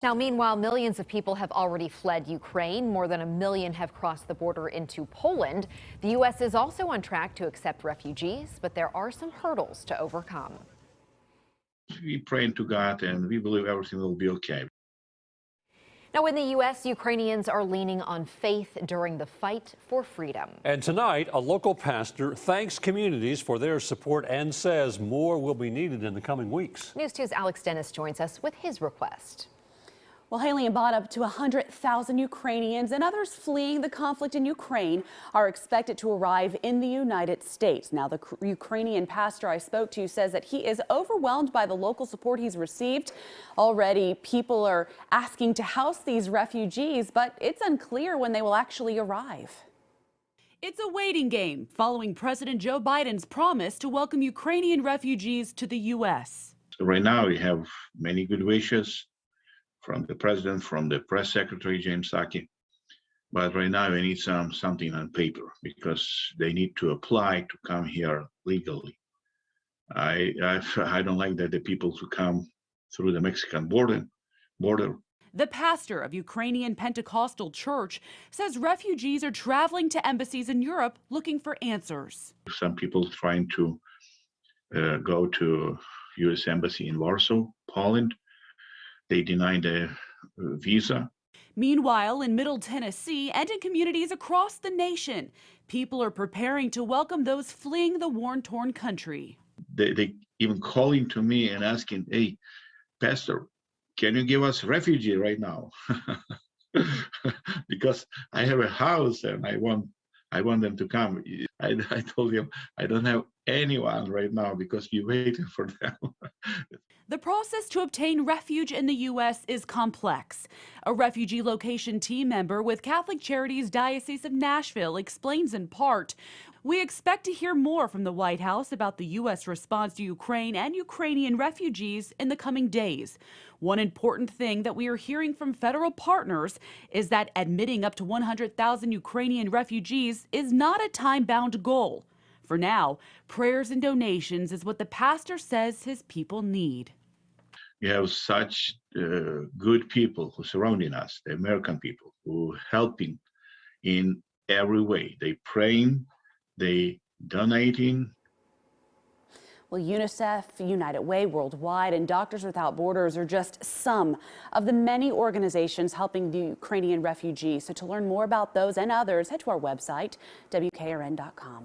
Now, meanwhile, millions of people have already fled Ukraine. More than 1 million have crossed the border into Poland. The U.S. is also on track to accept refugees, but there are some hurdles to overcome. We pray to God and we believe everything will be okay. Now, in the U.S., Ukrainians are leaning on faith during the fight for freedom. And tonight, a local pastor thanks communities for their support and says more will be needed in the coming weeks. News 2's Alex Dennis joins us with his request. Well, Haley and Bob, up to 100,000 Ukrainians and others fleeing the conflict in Ukraine are expected to arrive in the United States. Now, the Ukrainian pastor I spoke to says that he is overwhelmed by the local support he's received. Already, people are asking to house these refugees, but it's unclear when they will actually arrive. It's a waiting game following President Joe Biden's promise to welcome Ukrainian refugees to the U.S. So right now, we have many good wishes from the president, from the press secretary, James Psaki. But right now we need something on paper because they need to apply to come here legally. I don't like that the people who come through the Mexican border. The pastor of Ukrainian Pentecostal Church says refugees are traveling to embassies in Europe looking for answers. Some people trying to go to U.S. Embassy in Warsaw, Poland. They denied a visa. Meanwhile, in Middle Tennessee and in communities across the nation, people are preparing to welcome those fleeing the war-torn country. They even calling to me and asking, "Hey, Pastor, can you give us refugee right now?" Because I have a house and I want them to come. I told him I don't have anyone right now because we're waiting for them. The process to obtain refuge in the U.S. is complex. A refugee location team member with Catholic Charities Diocese of Nashville explains in part, "We expect to hear more from the White House about the U.S. response to Ukraine and Ukrainian refugees in the coming days. One important thing that we are hearing from federal partners is that admitting up to 100,000 Ukrainian refugees is not a time-bound goal. For now, prayers and donations is what the pastor says his people need." You have such good people who surrounding us, the American people, who helping in every way. They praying, they donating. Well, UNICEF, United Way Worldwide, and Doctors Without Borders are just some of the many organizations helping the Ukrainian refugees. So to learn more about those and others, head to our website, WKRN.com.